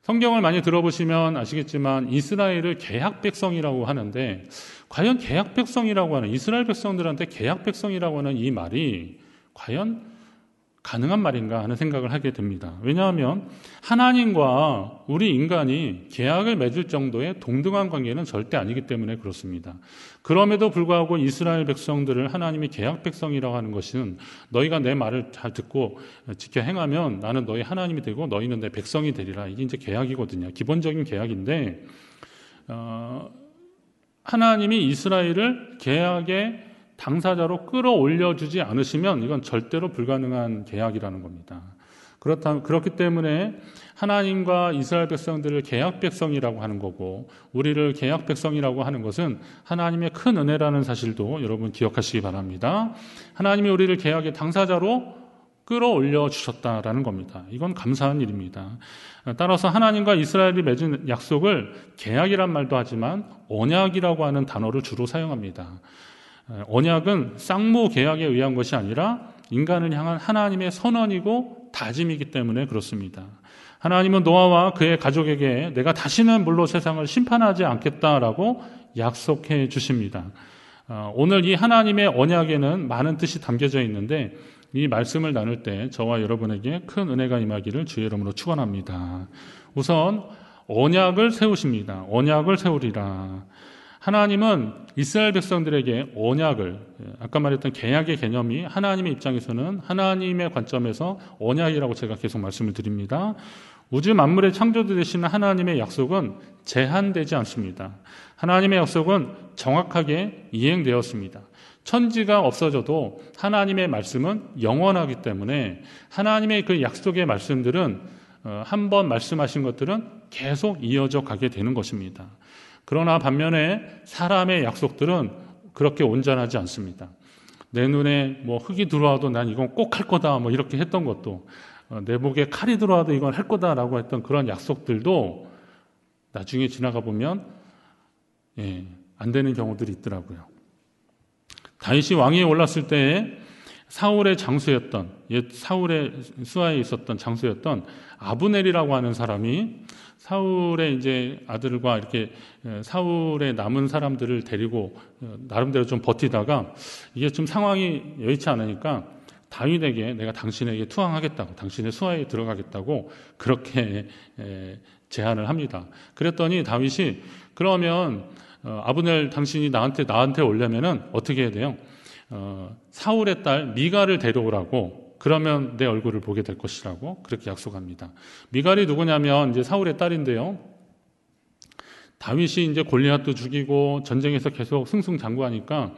성경을 많이 들어보시면 아시겠지만 이스라엘을 계약 백성이라고 하는데, 과연 계약 백성이라고 하는, 이스라엘 백성들한테 계약 백성이라고 하는 이 말이 과연 가능한 말인가 하는 생각을 하게 됩니다. 왜냐하면 하나님과 우리 인간이 계약을 맺을 정도의 동등한 관계는 절대 아니기 때문에 그렇습니다. 그럼에도 불구하고 이스라엘 백성들을 하나님이 계약 백성이라고 하는 것은, 너희가 내 말을 잘 듣고 지켜 행하면 나는 너희 하나님이 되고 너희는 내 백성이 되리라. 이게 이제 계약이거든요. 기본적인 계약인데, 하나님이 이스라엘을 계약의 당사자로 끌어올려주지 않으시면 이건 절대로 불가능한 계약이라는 겁니다. 그렇기 때문에 하나님과 이스라엘 백성들을 계약 백성이라고 하는 거고, 우리를 계약 백성이라고 하는 것은 하나님의 큰 은혜라는 사실도 여러분 기억하시기 바랍니다. 하나님이 우리를 계약의 당사자로 끌어올려 주셨다라는 겁니다. 이건 감사한 일입니다. 따라서 하나님과 이스라엘이 맺은 약속을 계약이란 말도 하지만 언약이라고 하는 단어를 주로 사용합니다. 언약은 쌍무 계약에 의한 것이 아니라 인간을 향한 하나님의 선언이고 다짐이기 때문에 그렇습니다. 하나님은 노아와 그의 가족에게 내가 다시는 물로 세상을 심판하지 않겠다라고 약속해 주십니다. 오늘 이 하나님의 언약에는 많은 뜻이 담겨져 있는데, 이 말씀을 나눌 때 저와 여러분에게 큰 은혜가 임하기를 주의 이름으로 축원합니다. 우선 언약을 세우십니다. 언약을 세우리라. 하나님은 이스라엘 백성들에게 언약을, 아까 말했던 계약의 개념이 하나님의 입장에서는, 하나님의 관점에서 언약이라고 제가 계속 말씀을 드립니다. 우주 만물의 창조주 되시는 하나님의 약속은 제한되지 않습니다. 하나님의 약속은 정확하게 이행되었습니다. 천지가 없어져도 하나님의 말씀은 영원하기 때문에 하나님의 그 약속의 말씀들은, 한 번 말씀하신 것들은 계속 이어져 가게 되는 것입니다. 그러나 반면에 사람의 약속들은 그렇게 온전하지 않습니다. 내 눈에 뭐 흙이 들어와도 난 이건 꼭 할 거다 뭐 이렇게 했던 것도, 내 목에 칼이 들어와도 이건 할 거다라고 했던 그런 약속들도 나중에 지나가 보면 안 되는 경우들이 있더라고요. 다윗이 왕위에 올랐을 때에 사울의 장수였던, 옛 사울의 수하에 있었던 장수였던 아브넬이라고 하는 사람이 사울의 이제 아들과 이렇게 사울의 남은 사람들을 데리고 나름대로 좀 버티다가 이게 좀 상황이 여의치 않으니까 다윗에게 내가 당신에게 투항하겠다고, 당신의 수하에 들어가겠다고 그렇게 제안을 합니다. 그랬더니 다윗이, 그러면 아브넬 당신이 나한테 오려면은 어떻게 해야 돼요? 사울의 딸 미갈을 데려오라고, 그러면 내 얼굴을 보게 될 것이라고 그렇게 약속합니다. 미갈이 누구냐면 이제 사울의 딸인데요. 다윗이 이제 골리앗도 죽이고 전쟁에서 계속 승승장구하니까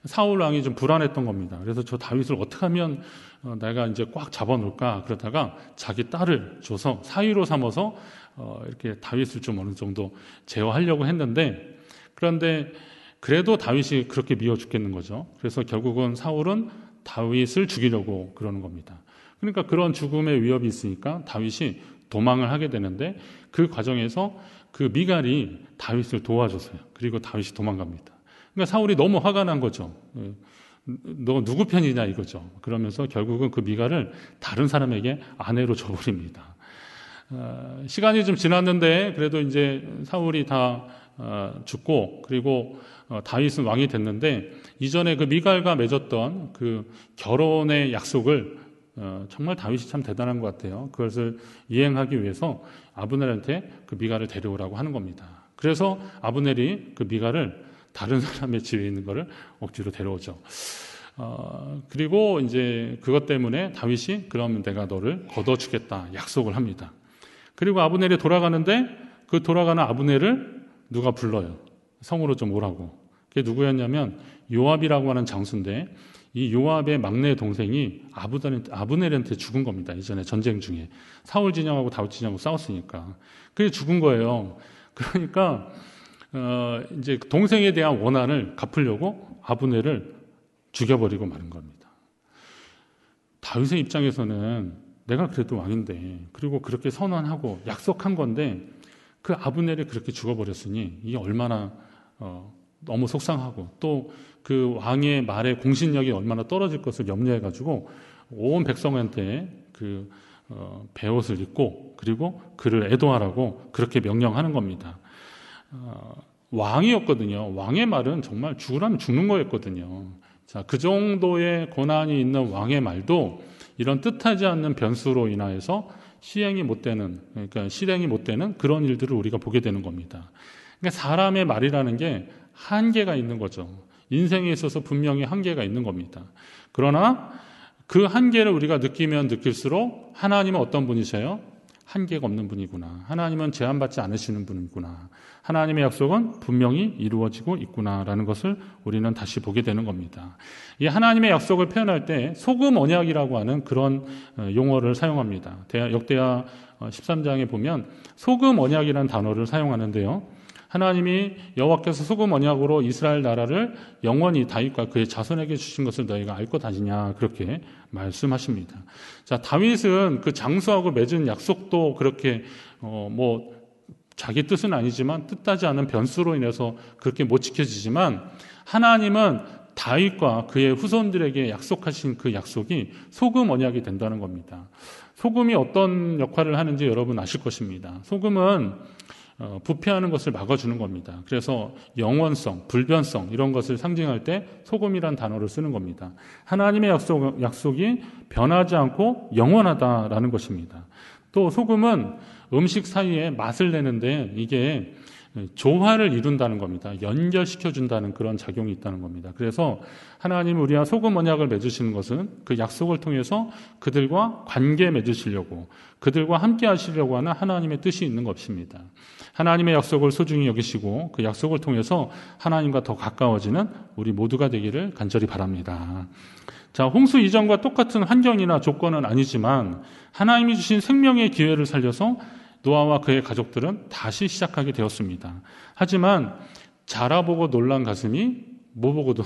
사울 왕이 좀 불안했던 겁니다. 그래서 저 다윗을 어떻게 하면 내가 이제 꽉 잡아놓을까, 그러다가 자기 딸을 줘서 사위로 삼아서 이렇게 다윗을 좀 어느 정도 제어하려고 했는데, 그런데 그래도 다윗이 그렇게 미워 죽겠는 거죠. 그래서 결국은 사울은 다윗을 죽이려고 그러는 겁니다. 그러니까 그런 죽음의 위협이 있으니까 다윗이 도망을 하게 되는데, 그 과정에서 그 미갈이 다윗을 도와줬어요. 그리고 다윗이 도망갑니다. 그러니까 사울이 너무 화가 난 거죠. 너 누구 편이냐 이거죠. 그러면서 결국은 그 미갈을 다른 사람에게 아내로 줘버립니다. 시간이 좀 지났는데 그래도 이제 사울이 다 죽고, 그리고 다윗은 왕이 됐는데, 이전에 그 미갈과 맺었던 그 결혼의 약속을 정말 다윗이 참 대단한 것 같아요. 그것을 이행하기 위해서 아브넬한테 그 미갈을 데려오라고 하는 겁니다. 그래서 아브넬이 그 미갈을 다른 사람의 집에 있는 거를 억지로 데려오죠. 그리고 이제 그것 때문에 다윗이 그러면 내가 너를 걷어주겠다 약속을 합니다. 그리고 아브넬이 돌아가는데, 그 돌아가는 아브넬을 누가 불러요. 성으로 좀 오라고. 그게 누구였냐면 요압이라고 하는 장수인데, 이 요압의 막내 동생이 아브넬한테 죽은 겁니다. 이전에 전쟁 중에 사울 진영하고 다윗 진영하고 싸웠으니까 그게 죽은 거예요. 그러니까 이제 동생에 대한 원한을 갚으려고 아브넬을 죽여버리고 마는 겁니다. 다윗의 입장에서는 내가 그래도 왕인데, 그리고 그렇게 선언하고 약속한 건데 그 아브넬이 그렇게 죽어버렸으니 이게 얼마나 너무 속상하고, 또 그 왕의 말의 공신력이 얼마나 떨어질 것을 염려해가지고 온 백성한테 그 베옷을 입고 그리고 그를 애도하라고 그렇게 명령하는 겁니다. 왕이었거든요. 왕의 말은 정말 죽으라면 죽는 거였거든요. 자, 그 정도의 권한이 있는 왕의 말도 이런 뜻하지 않는 변수로 인하여서 실행이 못 되는 그런 일들을 우리가 보게 되는 겁니다. 그러니까 사람의 말이라는 게 한계가 있는 거죠. 인생에 있어서 분명히 한계가 있는 겁니다. 그러나 그 한계를 우리가 느끼면 느낄수록 하나님은 어떤 분이세요? 한계가 없는 분이구나. 하나님은 제한받지 않으시는 분이구나. 하나님의 약속은 분명히 이루어지고 있구나라는 것을 우리는 다시 보게 되는 겁니다. 이 하나님의 약속을 표현할 때 소금 언약이라고 하는 그런 용어를 사용합니다. 역대하 13장에 보면 소금 언약이라는 단어를 사용하는데요. 하나님이 여호와께서 소금 언약으로 이스라엘 나라를 영원히 다윗과 그의 자손에게 주신 것을 너희가 알 것 아니냐 그렇게 말씀하십니다. 자, 다윗은 그 장수하고 맺은 약속도 그렇게 자기 뜻은 아니지만 뜻하지 않은 변수로 인해서 그렇게 못 지켜지지만 하나님은 다윗과 그의 후손들에게 약속하신 그 약속이 소금 언약이 된다는 겁니다. 소금이 어떤 역할을 하는지 여러분 아실 것입니다. 소금은 부패하는 것을 막아주는 겁니다. 그래서 영원성, 불변성 이런 것을 상징할 때 소금이란 단어를 쓰는 겁니다. 하나님의 약속이 변하지 않고 영원하다라는 것입니다. 또 소금은 음식 사이에 맛을 내는데 이게 조화를 이룬다는 겁니다. 연결시켜준다는 그런 작용이 있다는 겁니다. 그래서 하나님 우리와 소금 언약을 맺으시는 것은 그 약속을 통해서 그들과 관계 맺으시려고 그들과 함께 하시려고 하는 하나님의 뜻이 있는 것입니다. 하나님의 약속을 소중히 여기시고 그 약속을 통해서 하나님과 더 가까워지는 우리 모두가 되기를 간절히 바랍니다. 자, 홍수 이전과 똑같은 환경이나 조건은 아니지만 하나님이 주신 생명의 기회를 살려서 노아와 그의 가족들은 다시 시작하게 되었습니다. 하지만 자라보고 놀란 가슴이 뭐 보고도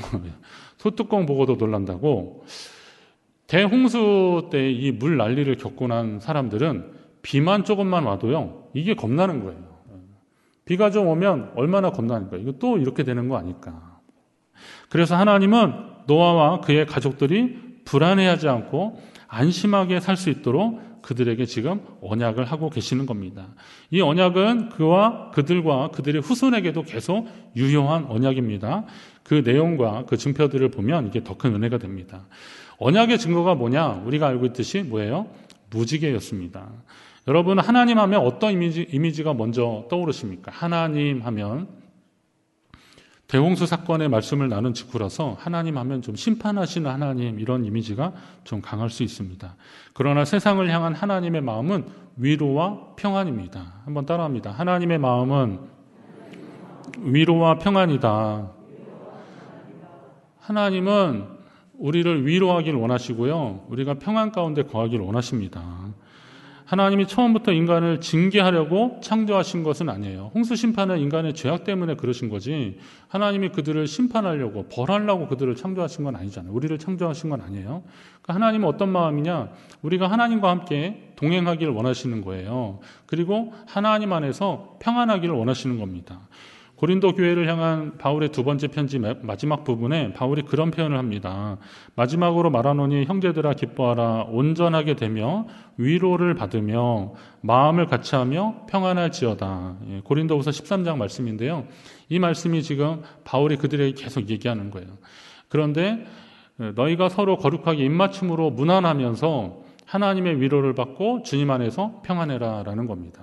소뚜껑 보고도 놀란다고 대홍수 때 이 물 난리를 겪고 난 사람들은 비만 조금만 와도요 이게 겁나는 거예요. 비가 좀 오면 얼마나 겁나니까 이거 또 이렇게 되는 거 아닐까. 그래서 하나님은 노아와 그의 가족들이 불안해하지 않고 안심하게 살 수 있도록 그들에게 지금 언약을 하고 계시는 겁니다. 이 언약은 그들과 그들의 후손에게도 계속 유효한 언약입니다. 그 내용과 그 증표들을 보면 이게 더 큰 은혜가 됩니다. 언약의 증거가 뭐냐? 우리가 알고 있듯이 뭐예요? 무지개였습니다. 여러분 하나님 하면 어떤 이미지가 먼저 떠오르십니까? 하나님 하면 대홍수 사건의 말씀을 나눈 직후라서 하나님 하면 좀 심판하시는 하나님 이런 이미지가 좀 강할 수 있습니다. 그러나 세상을 향한 하나님의 마음은 위로와 평안입니다. 한번 따라합니다. 하나님의 마음은 위로와 평안이다. 하나님은 우리를 위로하길 원하시고요. 우리가 평안 가운데 거하길 원하십니다. 하나님이 처음부터 인간을 징계하려고 창조하신 것은 아니에요. 홍수 심판은 인간의 죄악 때문에 그러신 거지 하나님이 그들을 심판하려고 벌하려고 그들을 창조하신 건 아니잖아요. 우리를 창조하신 건 아니에요. 그러니까 하나님은 어떤 마음이냐? 우리가 하나님과 함께 동행하기를 원하시는 거예요. 그리고 하나님 안에서 평안하기를 원하시는 겁니다. 고린도 교회를 향한 바울의 두 번째 편지 마지막 부분에 바울이 그런 표현을 합니다. 마지막으로 말하노니 형제들아 기뻐하라. 온전하게 되며 위로를 받으며 마음을 같이하며 평안할지어다. 고린도후서 13장 말씀인데요. 이 말씀이 지금 바울이 그들에게 계속 얘기하는 거예요. 그런데 너희가 서로 거룩하게 입맞춤으로 무난하면서 하나님의 위로를 받고 주님 안에서 평안해라 라는 겁니다.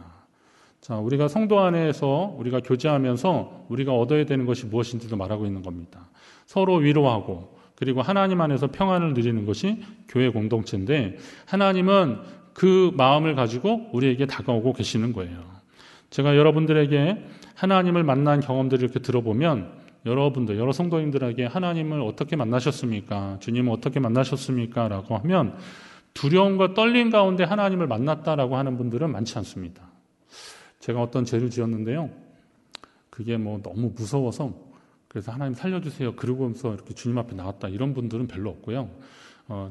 자, 우리가 성도 안에서 우리가 교제하면서 우리가 얻어야 되는 것이 무엇인지도 말하고 있는 겁니다. 서로 위로하고 그리고 하나님 안에서 평안을 누리는 것이 교회 공동체인데 하나님은 그 마음을 가지고 우리에게 다가오고 계시는 거예요. 제가 여러분들에게 하나님을 만난 경험들을 이렇게 들어보면 여러분들, 여러 성도님들에게 하나님을 어떻게 만나셨습니까? 주님을 어떻게 만나셨습니까? 라고 하면 두려움과 떨림 가운데 하나님을 만났다라고 하는 분들은 많지 않습니다. 제가 어떤 죄를 지었는데요. 그게 너무 무서워서 그래서 하나님 살려주세요. 그러고서 이렇게 주님 앞에 나왔다. 이런 분들은 별로 없고요.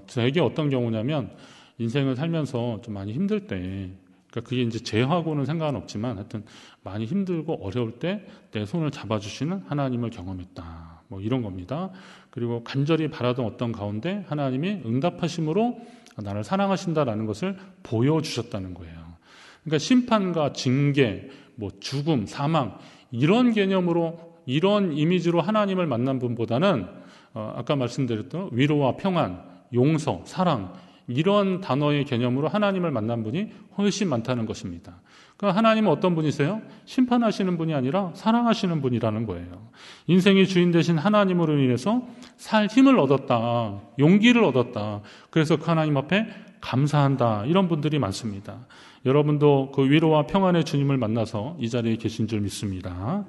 저에게 어떤 경우냐면 인생을 살면서 좀 많이 힘들 때 그러니까 그게 이제 죄하고는 상관은 없지만 하여튼 많이 힘들고 어려울 때 내 손을 잡아주시는 하나님을 경험했다. 이런 겁니다. 그리고 간절히 바라던 어떤 가운데 하나님이 응답하심으로 나를 사랑하신다라는 것을 보여주셨다는 거예요. 그러니까 심판과 징계, 죽음, 사망 이런 개념으로 이런 이미지로 하나님을 만난 분보다는 아까 말씀드렸던 위로와 평안, 용서, 사랑 이런 단어의 개념으로 하나님을 만난 분이 훨씬 많다는 것입니다. 그러니까 하나님은 어떤 분이세요? 심판하시는 분이 아니라 사랑하시는 분이라는 거예요. 인생의 주인 되신 하나님으로 인해서 살 힘을 얻었다. 용기를 얻었다. 그래서 그 하나님 앞에 감사한다. 이런 분들이 많습니다. 여러분도 그 위로와 평안의 주님을 만나서 이 자리에 계신 줄 믿습니다.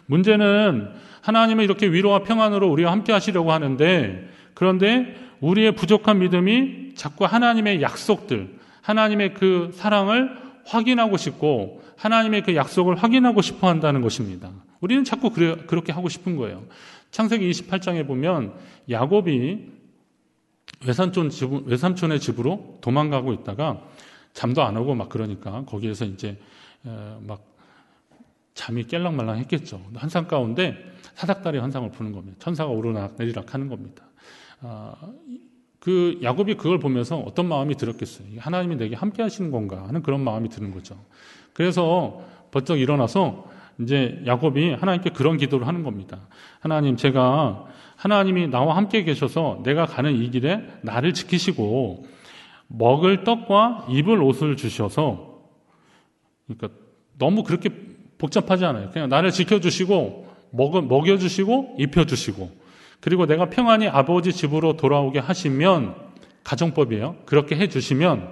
문제는 하나님은 이렇게 위로와 평안으로 우리와 함께 하시려고 하는데, 그런데 우리의 부족한 믿음이 자꾸 하나님의 약속들, 하나님의 그 사랑을 확인하고 싶고 하나님의 그 약속을 확인하고 싶어 한다는 것입니다. 우리는 자꾸 그렇게 하고 싶은 거예요. 창세기 28장에 보면 야곱이 외삼촌의 집으로 도망가고 있다가 잠도 안 오고 막 그러니까 거기에서 이제 막 잠이 깰랑말랑 했겠죠. 환상 가운데 사닥다리 환상을 푸는 겁니다. 천사가 오르락 내리락 하는 겁니다. 그 야곱이 그걸 보면서 어떤 마음이 들었겠어요. 하나님이 내게 함께 하시는 건가 하는 그런 마음이 드는 거죠. 그래서 번쩍 일어나서 이제 야곱이 하나님께 그런 기도를 하는 겁니다. 하나님, 제가 하나님이 나와 함께 계셔서 내가 가는 이 길에 나를 지키시고 먹을 떡과 입을 옷을 주셔서, 그러니까 너무 그렇게 복잡하지 않아요. 그냥 나를 지켜주시고 먹여주시고 입혀주시고, 그리고 내가 평안히 아버지 집으로 돌아오게 하시면, 가정법이에요. 그렇게 해주시면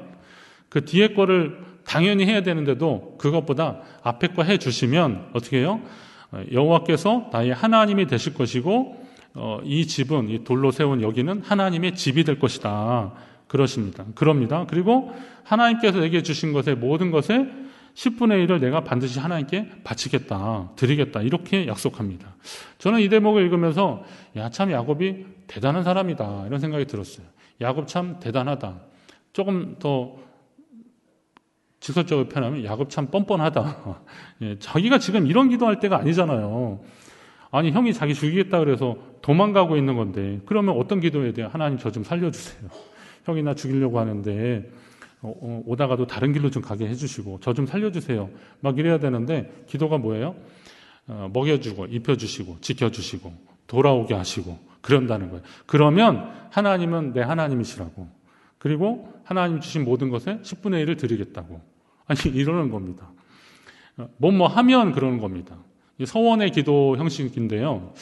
그 뒤에 거를 당연히 해야 되는데도 그것보다 앞에 거 해주시면 어떻게 해요? 여호와께서 나의 하나님이 되실 것이고 이 집은, 이 돌로 세운 여기는 하나님의 집이 될 것이다. 그럽니다. 그리고 하나님께서 내게 주신 것의 모든 것의 10분의 1을 내가 반드시 하나님께 바치겠다, 드리겠다, 이렇게 약속합니다. 저는 이 대목을 읽으면서 참 야곱이 대단한 사람이다 이런 생각이 들었어요. 야곱 참 대단하다. 조금 더 직설적으로 표현하면 야곱 참 뻔뻔하다. 자기가 지금 이런 기도할 때가 아니잖아요. 아니, 형이 자기 죽이겠다 그래서 도망가고 있는 건데 그러면 어떤 기도해야 돼요? 하나님, 저 좀 살려주세요. 형이 나 죽이려고 하는데 오다가도 다른 길로 좀 가게 해주시고 저 좀 살려주세요. 막 이래야 되는데 기도가 뭐예요? 먹여주고 입혀주시고 지켜주시고 돌아오게 하시고 그런다는 거예요. 그러면 하나님은 내 하나님이시라고, 그리고 하나님 주신 모든 것에 10분의 1을 드리겠다고, 아니 이러는 겁니다. 뭐 하면 그러는 겁니다. 서원의 기도 형식인데요.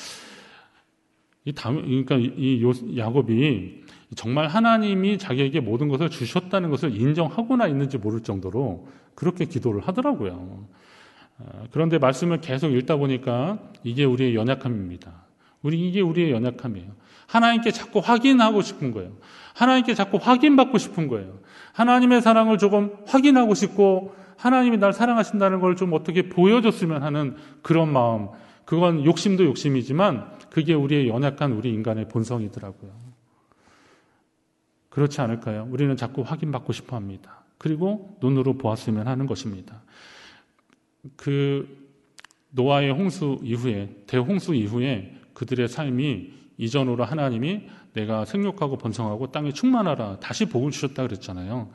그러니까 이 야곱이 정말 하나님이 자기에게 모든 것을 주셨다는 것을 인정하고나 있는지 모를 정도로 그렇게 기도를 하더라고요. 그런데 말씀을 계속 읽다 보니까 이게 우리의 연약함입니다. 이게 우리의 연약함이에요. 하나님께 자꾸 확인하고 싶은 거예요. 하나님께 자꾸 확인받고 싶은 거예요. 하나님의 사랑을 조금 확인하고 싶고 하나님이 날 사랑하신다는 걸 좀 어떻게 보여줬으면 하는 그런 마음. 그건 욕심도 욕심이지만 그게 우리의 연약한 우리 인간의 본성이더라고요. 그렇지 않을까요? 우리는 자꾸 확인받고 싶어 합니다. 그리고 눈으로 보았으면 하는 것입니다. 그 노아의 홍수 이후에, 대홍수 이후에 그들의 삶이 이전으로 하나님이 내가 생육하고 번성하고 땅에 충만하라 다시 복을 주셨다 그랬잖아요.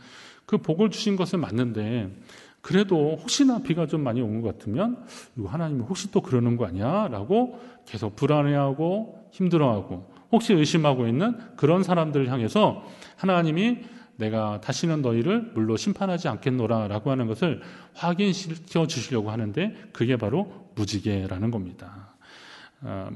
그 복을 주신 것은 맞는데 그래도 혹시나 비가 좀 많이 온 것 같으면 이거 하나님이 혹시 또 그러는 거 아니야? 라고 계속 불안해하고 힘들어하고 혹시 의심하고 있는 그런 사람들을 향해서 하나님이 내가 다시는 너희를 물로 심판하지 않겠노라 라고 하는 것을 확인시켜 주시려고 하는데 그게 바로 무지개라는 겁니다.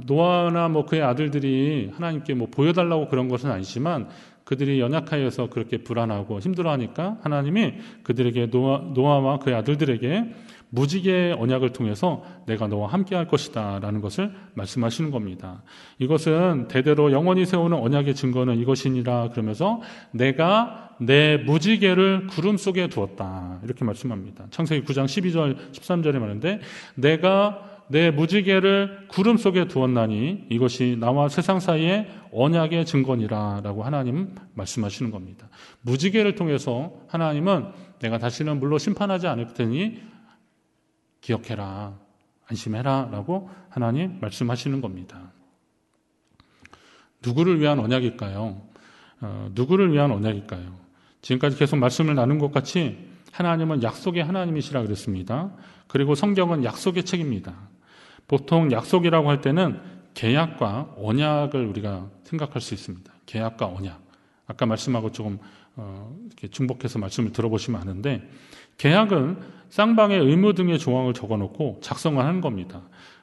노아나 그의 아들들이 하나님께 보여달라고 그런 것은 아니지만 그들이 연약하여서 그렇게 불안하고 힘들어하니까 하나님이 그들에게 노아와 그의 아들들에게 무지개의 언약을 통해서 내가 너와 함께 할 것이다 라는 것을 말씀하시는 겁니다. 이것은 대대로 영원히 세우는 언약의 증거는 이것이니라 그러면서 내가 내 무지개를 구름 속에 두었다 이렇게 말씀합니다. 창세기 9장 12절 13절에 말하는데 내가 내 무지개를 구름 속에 두었나니 이것이 나와 세상 사이의 언약의 증거니라 라고 하나님 말씀하시는 겁니다. 무지개를 통해서 하나님은 내가 다시는 물로 심판하지 않을 테니 기억해라, 안심해라 라고 하나님 말씀하시는 겁니다. 누구를 위한 언약일까요? 누구를 위한 언약일까요? 지금까지 계속 말씀을 나눈 것 같이 하나님은 약속의 하나님이시라 그랬습니다. 그리고 성경은 약속의 책입니다. 보통 약속이라고 할 때는 계약과 언약을 우리가 생각할 수 있습니다. 계약과 언약. 아까 말씀하고 조금 이렇게 중복해서 말씀을 들어보시면 아는데, 계약은 쌍방의 의무 등의 조항을 적어놓고 작성을 하는 겁니다.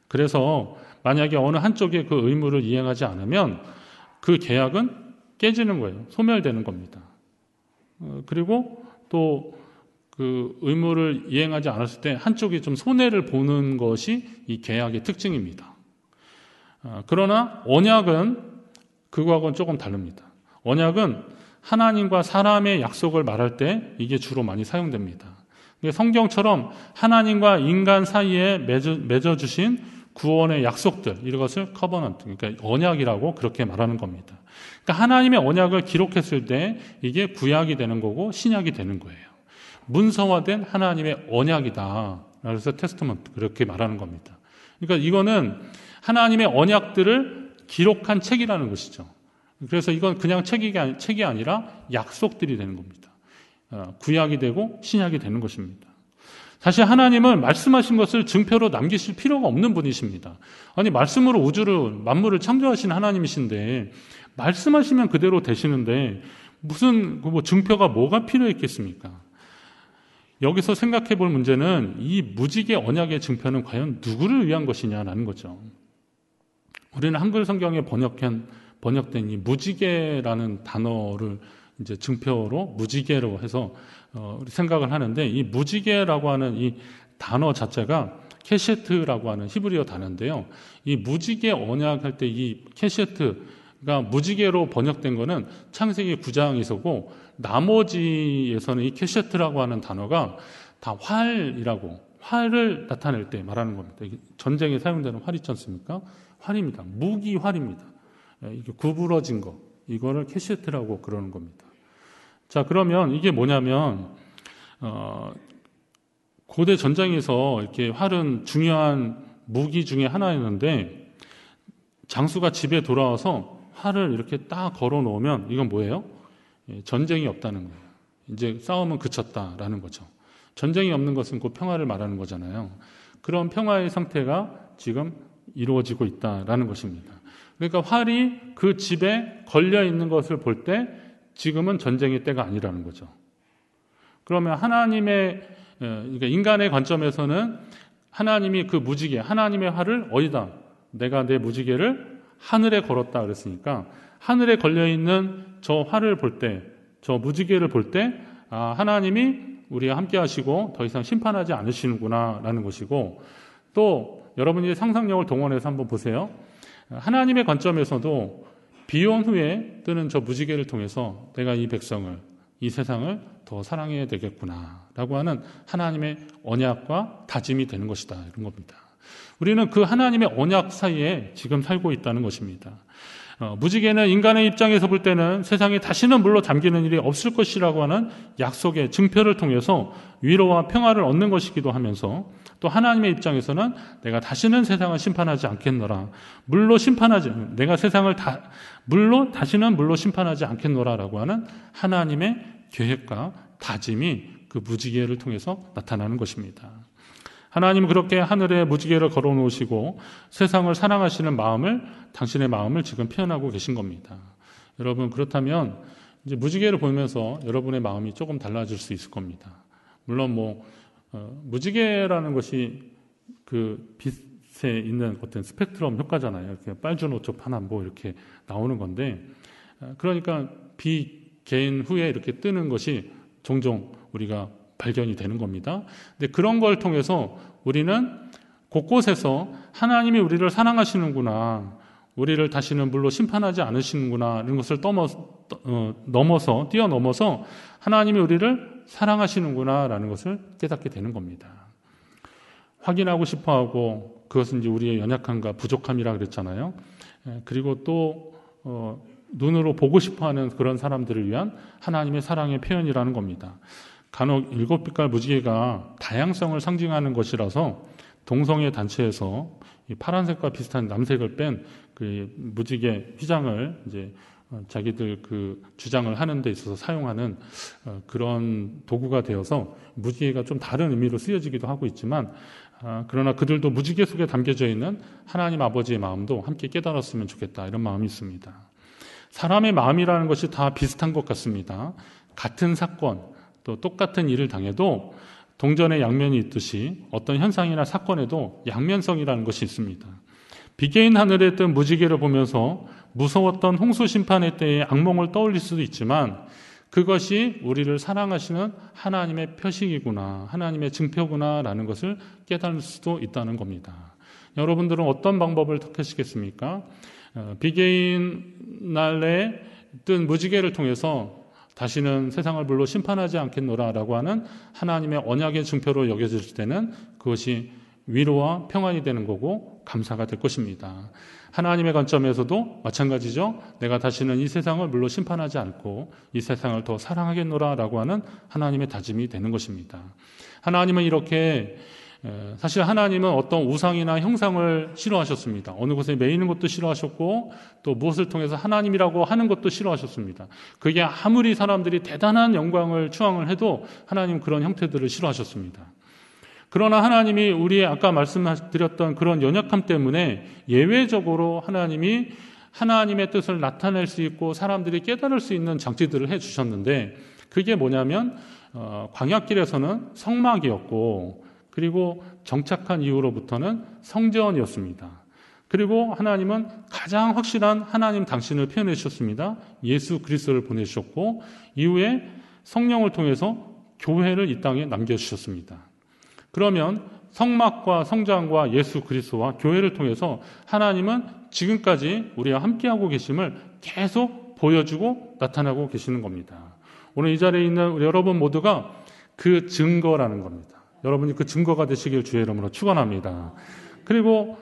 그래서 만약에 어느 한쪽에 그 의무를 이행하지 않으면 그 계약은 깨지는 거예요. 소멸되는 겁니다. 그리고 또 그 의무를 이행하지 않았을 때 한쪽이 좀 손해를 보는 것이 이 계약의 특징입니다. 그러나 언약은 그거하고는 조금 다릅니다. 언약은 하나님과 사람의 약속을 말할 때 이게 주로 많이 사용됩니다. 성경처럼 하나님과 인간 사이에 맺어주신 구원의 약속들, 이것을 커버넌트, 그러니까 언약이라고 그렇게 말하는 겁니다. 그러니까 하나님의 언약을 기록했을 때 이게 구약이 되는 거고 신약이 되는 거예요. 문서화된 하나님의 언약이다. 그래서 테스트먼트, 그렇게 말하는 겁니다. 그러니까 이거는 하나님의 언약들을 기록한 책이라는 것이죠. 그래서 이건 그냥 책이 아니라 약속들이 되는 겁니다. 구약이 되고 신약이 되는 것입니다. 사실 하나님은 말씀하신 것을 증표로 남기실 필요가 없는 분이십니다. 아니, 말씀으로 우주를, 만물을 창조하신 하나님이신데 말씀하시면 그대로 되시는데 무슨 증표가 뭐가 필요했겠습니까? 여기서 생각해 볼 문제는 이 무지개 언약의 증표는 과연 누구를 위한 것이냐라는 거죠. 우리는 한글 성경에 번역된 이 무지개라는 단어를 이제 증표로 무지개로 해서 생각을 하는데, 이 무지개라고 하는 이 단어 자체가 케셰트라고 하는 히브리어 단어인데요. 이 무지개 언약할 때 이 케셰트가 무지개로 번역된 거는 창세기 9장에서고, 나머지에서는 이 케셰트라고 하는 단어가 다 활을 나타낼 때 말하는 겁니다. 전쟁에 사용되는 활 있지 않습니까? 활입니다. 무기 활입니다. 이게 구부러진 거, 이거를 케셰트라고 그러는 겁니다. 자, 그러면 이게 뭐냐면 고대 전쟁에서 이렇게 활은 중요한 무기 중에 하나였는데, 장수가 집에 돌아와서 활을 이렇게 딱 걸어 놓으면 이건 뭐예요? 전쟁이 없다는 거예요. 이제 싸움은 그쳤다라는 거죠. 전쟁이 없는 것은 곧 평화를 말하는 거잖아요. 그런 평화의 상태가 지금 이루어지고 있다라는 것입니다. 그러니까 활이 그 집에 걸려 있는 것을 볼 때 지금은 전쟁의 때가 아니라는 거죠. 그러면 그러니까 인간의 관점에서는 하나님이 그 무지개, 하나님의 활을 어디다? 내가 내 무지개를 하늘에 걸었다 그랬으니까 하늘에 걸려 있는 저 활을 볼 때, 저 무지개를 볼 때, 하나님이 우리와 함께 하시고 더 이상 심판하지 않으시는구나라는 것이고, 또 여러분이 상상력을 동원해서 한번 보세요. 하나님의 관점에서도 비온 후에 뜨는 저 무지개를 통해서 내가 이 백성을, 이 세상을 더 사랑해야 되겠구나라고 하는 하나님의 언약과 다짐이 되는 것이다, 이런 겁니다. 우리는 그 하나님의 언약 사이에 지금 살고 있다는 것입니다. 무지개는 인간의 입장에서 볼 때는 세상에 다시는 물로 잠기는 일이 없을 것이라고 하는 약속의 증표를 통해서 위로와 평화를 얻는 것이기도 하면서, 또 하나님의 입장에서는 내가 다시는 세상을 심판하지 않겠노라, 다시는 물로 심판하지 않겠노라라고 하는 하나님의 계획과 다짐이 그 무지개를 통해서 나타나는 것입니다. 하나님은 그렇게 하늘에 무지개를 걸어 놓으시고 세상을 사랑하시는 마음을, 당신의 마음을 지금 표현하고 계신 겁니다. 여러분, 그렇다면 이제 무지개를 보면서 여러분의 마음이 조금 달라질 수 있을 겁니다. 물론 무지개라는 것이 그 빛에 있는 어떤 스펙트럼 효과잖아요. 이렇게 빨주노초 파남보 이렇게 나오는 건데, 그러니까 빛 개인 후에 이렇게 뜨는 것이 종종 우리가 발견이 되는 겁니다. 근데 그런 걸 통해서 우리는 곳곳에서 하나님이 우리를 사랑하시는구나, 우리를 다시는 물로 심판하지 않으시는구나, 이런 것을 뛰어넘어서 하나님이 우리를 사랑하시는구나라는 것을 깨닫게 되는 겁니다. 확인하고 싶어하고, 그것은 이제 우리의 연약함과 부족함이라 그랬잖아요. 그리고 또 눈으로 보고 싶어하는 그런 사람들을 위한 하나님의 사랑의 표현이라는 겁니다. 간혹 7빛깔 무지개가 다양성을 상징하는 것이라서 동성애 단체에서 이 파란색과 비슷한 남색을 뺀 그 무지개 휘장을 이제 자기들 그 주장을 하는 데 있어서 사용하는 그런 도구가 되어서 무지개가 좀 다른 의미로 쓰여지기도 하고 있지만, 그러나 그들도 무지개 속에 담겨져 있는 하나님 아버지의 마음도 함께 깨달았으면 좋겠다, 이런 마음이 있습니다. 사람의 마음이라는 것이 다 비슷한 것 같습니다. 같은 사건, 또 똑같은 일을 당해도 동전의 양면이 있듯이 어떤 현상이나 사건에도 양면성이라는 것이 있습니다. 비개인 하늘에 뜬 무지개를 보면서 무서웠던 홍수 심판의 때의 악몽을 떠올릴 수도 있지만, 그것이 우리를 사랑하시는 하나님의 표식이구나, 하나님의 증표구나 라는 것을 깨달을 수도 있다는 겁니다. 여러분들은 어떤 방법을 택하시겠습니까? 비개인 날에 뜬 무지개를 통해서 다시는 세상을 불로 심판하지 않겠노라라고 하는 하나님의 언약의 증표로 여겨질 때는 그것이 위로와 평안이 되는 거고 감사가 될 것입니다. 하나님의 관점에서도 마찬가지죠. 내가 다시는 이 세상을 물로 심판하지 않고 이 세상을 더 사랑하겠노라라고 하는 하나님의 다짐이 되는 것입니다. 하나님은 이렇게, 사실 하나님은 어떤 우상이나 형상을 싫어하셨습니다. 어느 곳에 매이는 것도 싫어하셨고, 또 무엇을 통해서 하나님이라고 하는 것도 싫어하셨습니다. 그게 아무리 사람들이 대단한 영광을 추앙을 해도 하나님 그런 형태들을 싫어하셨습니다. 그러나 하나님이 우리 아까 말씀드렸던 그런 연약함 때문에 예외적으로 하나님이 하나님의 뜻을 나타낼 수 있고 사람들이 깨달을 수 있는 장치들을 해주셨는데, 그게 뭐냐면 광야길에서는 성막이었고, 그리고 정착한 이후로부터는 성전이었습니다. 그리고 하나님은 가장 확실한 하나님 당신을 표현해 주셨습니다. 예수 그리스도를 보내주셨고, 이후에 성령을 통해서 교회를 이 땅에 남겨주셨습니다. 그러면 성막과 성장과 예수 그리스도와 교회를 통해서 하나님은 지금까지 우리와 함께하고 계심을 계속 보여주고 나타나고 계시는 겁니다. 오늘 이 자리에 있는 우리 여러분 모두가 그 증거라는 겁니다. 여러분이 그 증거가 되시길 주의 이름으로 축원합니다. 그리고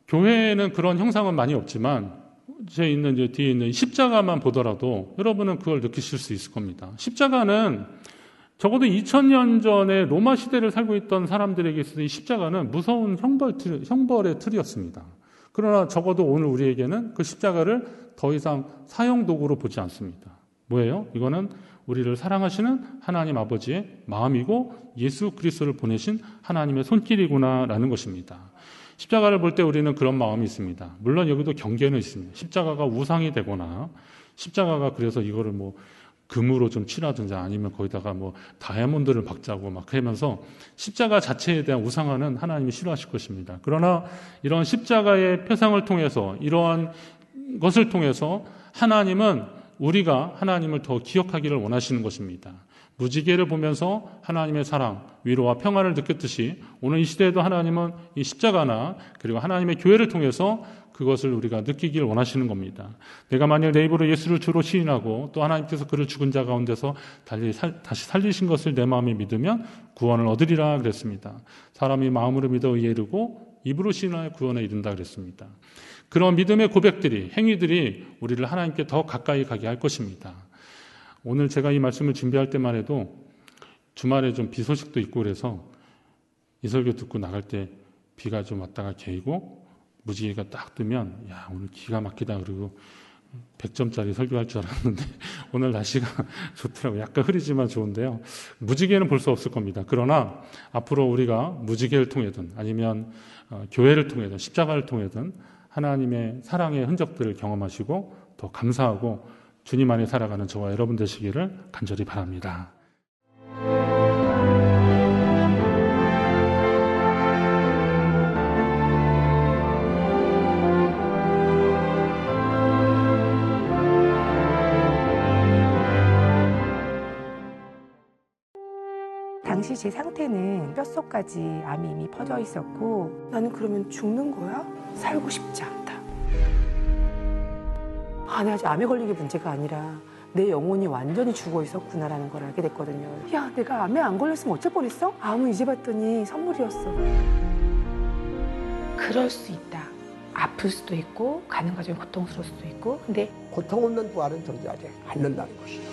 교회에는 그런 형상은 많이 없지만 뒤에 있는 십자가만 보더라도 여러분은 그걸 느끼실 수 있을 겁니다. 십자가는 적어도 2000년 전에 로마 시대를 살고 있던 사람들에게 있어서 이 십자가는 무서운 형벌의 틀이었습니다. 그러나 적어도 오늘 우리에게는 그 십자가를 더 이상 사형도구로 보지 않습니다. 뭐예요? 이거는 우리를 사랑하시는 하나님 아버지의 마음이고 예수 그리스도를 보내신 하나님의 손길이구나라는 것입니다. 십자가를 볼 때 우리는 그런 마음이 있습니다. 물론 여기도 경계는 있습니다. 십자가가 우상이 되거나 십자가가 그래서 이거를 금으로 좀 칠하든지 아니면 거기다가 다이아몬드를 박자고 막 하면서 십자가 자체에 대한 우상화는 하나님이 싫어하실 것입니다. 그러나 이런 십자가의 표상을 통해서 이러한 것을 통해서 하나님은 우리가 하나님을 더 기억하기를 원하시는 것입니다. 무지개를 보면서 하나님의 사랑, 위로와 평안을 느꼈듯이 오늘 이 시대에도 하나님은 이 십자가나 그리고 하나님의 교회를 통해서 그것을 우리가 느끼길 원하시는 겁니다. 내가 만약 내 입으로 예수를 주로 시인하고 또 하나님께서 그를 죽은 자 가운데서 다시 살리신 것을 내 마음에 믿으면 구원을 얻으리라 그랬습니다. 사람이 마음으로 믿어 의에 이르고 입으로 시인하여 구원에 이른다 그랬습니다. 그런 믿음의 고백들이, 행위들이 우리를 하나님께 더 가까이 가게 할 것입니다. 오늘 제가 이 말씀을 준비할 때만 해도 주말에 좀 비 소식도 있고 그래서 이 설교 듣고 나갈 때 비가 좀 왔다가 개이고 무지개가 딱 뜨면 오늘 기가 막히다 그러고 100점짜리 설교할 줄 알았는데 오늘 날씨가 좋더라고요. 약간 흐리지만 좋은데요. 무지개는 볼 수 없을 겁니다. 그러나 앞으로 우리가 무지개를 통해든 아니면 교회를 통해든 십자가를 통해든 하나님의 사랑의 흔적들을 경험하시고 더 감사하고 주님 안에 살아가는 저와 여러분 되시기를 간절히 바랍니다. 당시 제 상태는 뼛속까지 암이 이미 퍼져 있었고, 나는 그러면 죽는 거야? 살고 싶지 않다. 내가 아직 암에 걸린 게 문제가 아니라 내 영혼이 완전히 죽어 있었구나라는 걸 알게 됐거든요. 내가 암에 안 걸렸으면 어쩔 뻔했어? 암은 이제 봤더니 선물이었어. 그럴 수 있다. 아플 수도 있고 가는 과정이 고통스러울 수도 있고, 근데 고통 없는 부활은 존재하지 않는다는 것이죠.